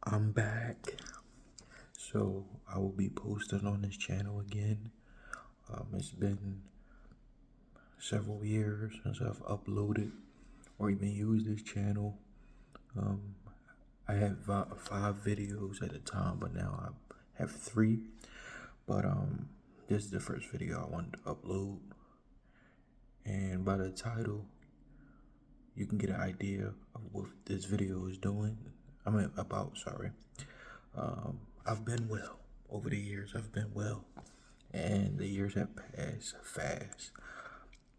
I'm back. So I will be posting on this channel again. It's been several years since I've uploaded or even used this channel. Um, I had 5 videos at the time, but now I have 3. But this is the first video I wanted to upload, and by the title, you can get an idea of what this video is doing. Sorry. I've been well over the years. I've been well, and the years have passed fast.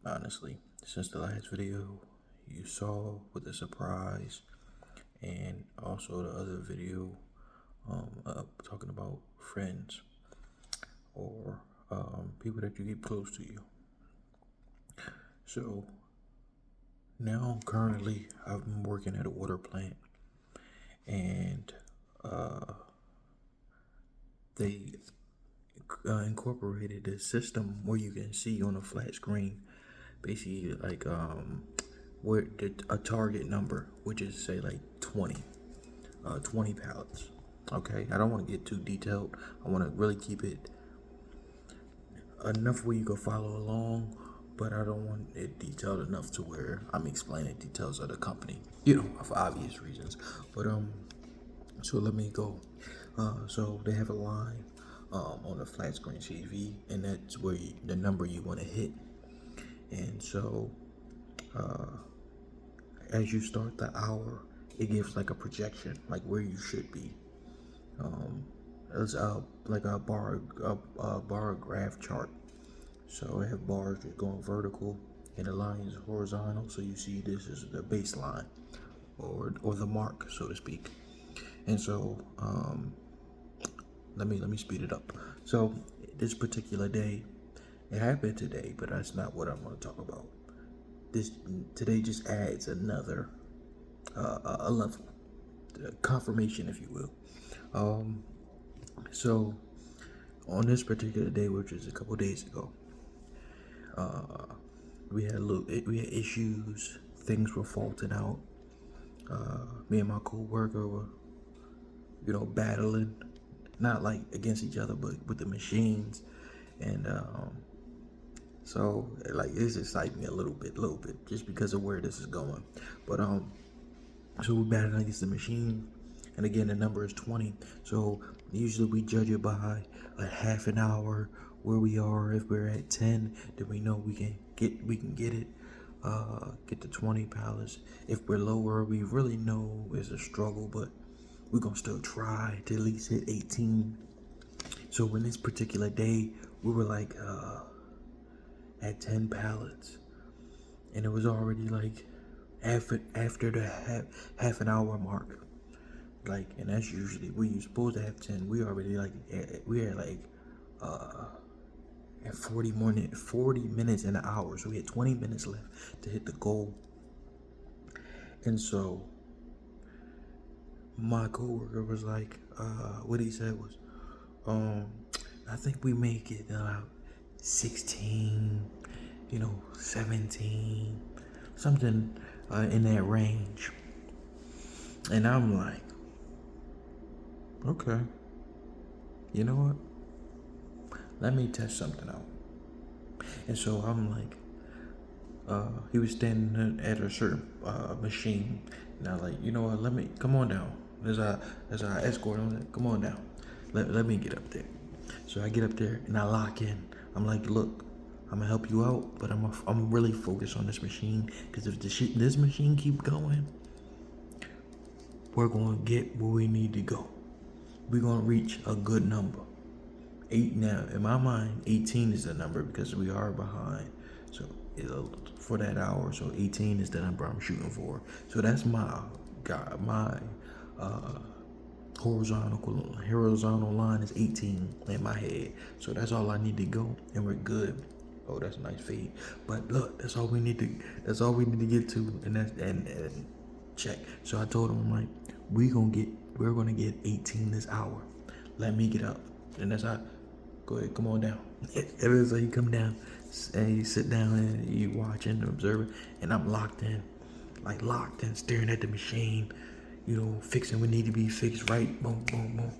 Honestly, since the last video you saw with the surprise, and also the other video talking about friends or people that you keep close to you. So now currently I'm working at a water plant, and they incorporated a system where you can see on a flat screen, basically like where a target number, which is say like 20 pallets. Okay, I don't want to get too detailed. I want to really keep it enough where you can follow along, but I don't want it detailed enough to where I'm explaining details of the company, for obvious reasons. But so let me go. So they have a line on the flat screen TV, and that's where the number you want to hit. And so as you start the hour, it gives like a projection, like where you should be. It's like a bar graph chart. So I have bars just going vertical, and the line is horizontal. So you see this is the baseline, or the mark, so to speak. And so let me speed it up. So this particular day, it happened today, but that's not what I'm going to talk about. Today just adds another a level, confirmation, if you will. So on this particular day, which is a couple days ago, we had issues. Things were faulting out. Me and my coworker were, battling, not like against each other, but with the machines, and so like it's exciting me a little bit, just because of where this is going. But so we're battling against the machine, and again the number is 20. So usually we judge it by a half an hour where we are. If we're at 10, then we know we can get it. Get the 20 pallets. If we're lower, we really know it's a struggle, but we're gonna still try to at least hit 18. So when this particular day, we were like at 10 pallets, and it was already like after the half an hour mark. Like, and that's usually where you're supposed to have 10. We already like we had like at 40 minutes in an hour. So we had 20 minutes left to hit the goal. And so my coworker was like, what he said was, I think we make it about 16, 17, something in that range. And I'm like, okay, you know what? Let me test something out. And so I'm like, he was standing at a certain machine, and I was like, you know what? Let me come on down. There's our escort. I'm like, come on down. Let me get up there. So I get up there and I lock in. I'm like, look, I'm gonna help you out, but I'm really focused on this machine, because if this machine keep going, we're gonna get where we need to go. We're gonna reach a good number. 8 now. In my mind, 18 is the number because we are behind. So for that hour, so 18 is the number I'm shooting for. So that's my horizontal line is 18 in my head. So that's all I need to go, and we're good. Oh, that's a nice fade. But look, that's all we need to get to, and check. So I told him, I'm like, we're gonna get 18 this hour. Let me get up. And that's how. Go ahead, come on down. And so you come down and you sit down and you watch and observe, and I'm locked in, staring at the machine, fixing what need to be fixed, right? Boom, boom, boom.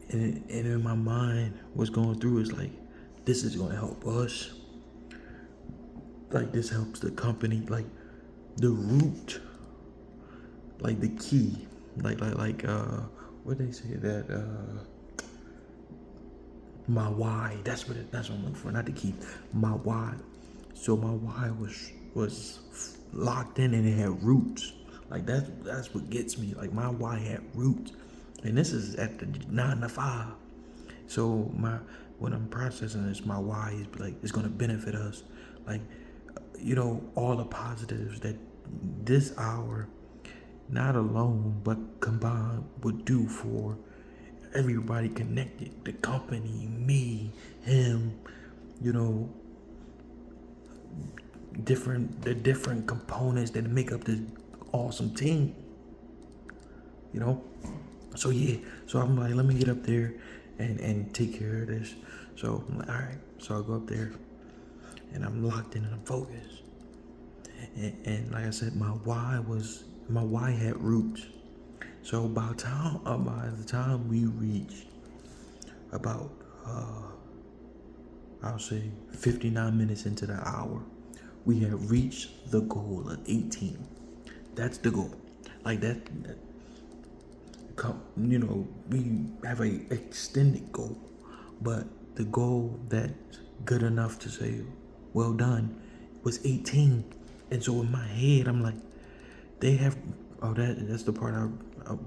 And in my mind, what's going through is like, this is going to help us. Like, this helps the company. Like, the root, like the key, what they say that my why. That's what I'm looking for. Not the key. My why. So my why was locked in and it had roots. Like that's what gets me. Like my why had roots, and this is at the 9 to 5. So when I'm processing this, my why is like it's gonna benefit us. Like all the positives that this hour, not alone but combined, would do for everybody connected. The company, me, him, the different components that make up this awesome team. So yeah, so I'm like, let me get up there and take care of this. So I'm like, all right. So I go up there and I'm locked in and I'm focused. And like I said, my why had roots. So by the time we reached about I'll say 59 minutes into the hour, we had reached the goal of 18. That's the goal. Like that we have a extended goal, but the goal that's good enough to say well done was 18. And so in my head I'm like, they have that's the part I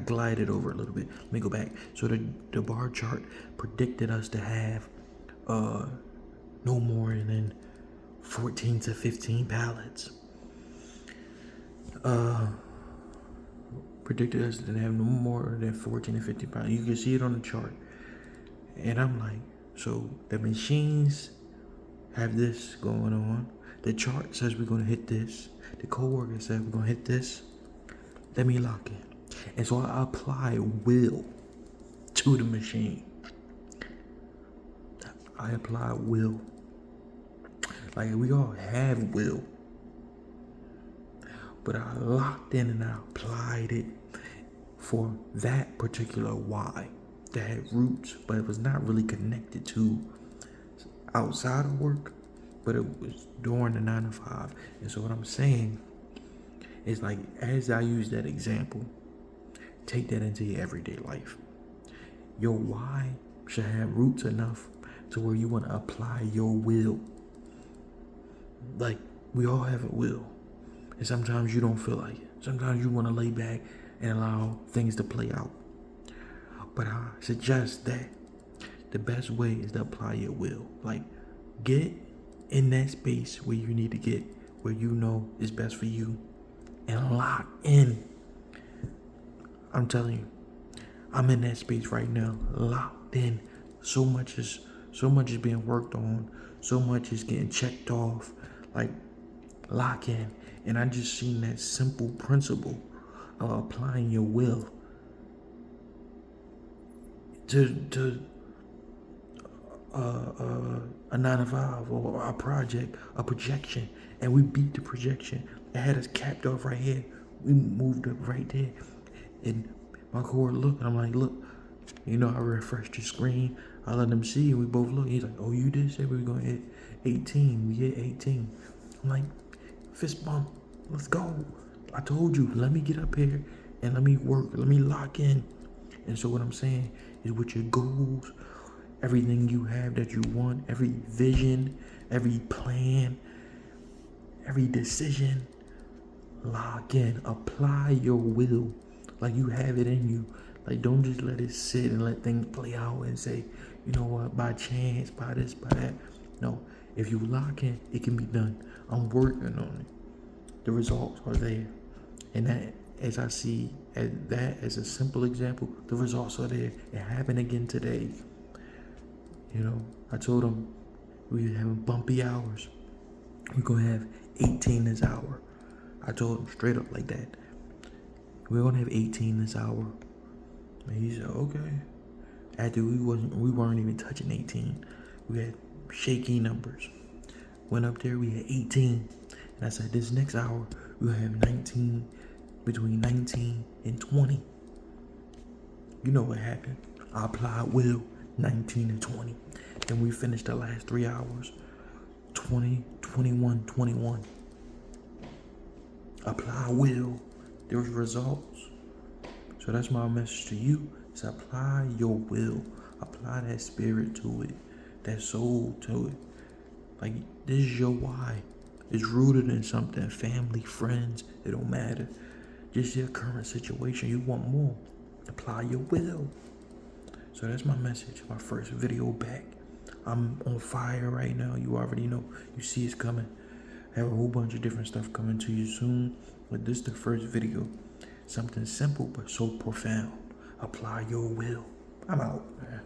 glided over a little bit. Let me go back. So the bar chart predicted us to have no more than 14 to 15 pallets. Predicted us to have no more than 14 to 15 pallets. You can see it on the chart. And I'm like, so the machines have this going on. The chart says we're going to hit this. The coworker said we're going to hit this. Let me lock in. And so I apply will to the machine. I apply will. Like we all have will. But I locked in and I applied it for that particular why that had roots, but it was not really connected to outside of work, but it was during the 9 to 5. And so what I'm saying is, like, as I use that example, take that into your everyday life. Your why should have roots enough to where you want to apply your will. Like, we all have a will. And sometimes you don't feel like it. Sometimes you want to lay back and allow things to play out. But I suggest that the best way is to apply your will. Like, get in that space where you need to get, where you know is best for you, and lock in. I'm telling you, I'm in that space right now, locked in. So much is being worked on. So much is getting checked off. Like, lock in. And I just seen that simple principle of applying your will to a 9 to 5 or a project, a projection, and we beat the projection. It had us capped off right here. We moved up right there, and my coworker looked, and I'm like, look, I refreshed the screen. I let them see, and we both look. He's like, oh, you did say we were gonna hit 18. We hit 18. I'm like, fist bump. Let's go. I told you, let me get up here and let me work. Let me lock in. And so what I'm saying is, with your goals, everything you have that you want, every vision, every plan, every decision, lock in. Apply your will like you have it in you. Like, don't just let it sit and let things play out and say, you know what, by chance, by this, by that. No, if you lock in, it can be done. I'm working on it. The results are there. And that, as I see that as a simple example, the results are there. It happened again today. I told them we were having bumpy hours. We're going to have 18 this hour. I told him straight up like that. We're going to have 18 this hour. And he said, okay. After we weren't even touching 18. We had shaky numbers. Went up there, we had 18. And I said, this next hour, we'll have 19, between 19 and 20. You know what happened. I applied will, 19 and 20. Then we finished the last 3 hours, 20, 21, 21. Apply will, there's results. So that's my message to you, is apply your will. Apply that spirit to it, that soul to it. Like, this is your why. It's rooted in something, family, friends, it don't matter. Just your current situation, you want more. Apply your will. So that's my message, my first video back. I'm on fire right now, you already know. You see it's coming. I have a whole bunch of different stuff coming to you soon. But this is the first video. Something simple but so profound. Apply your will. I'm out, man.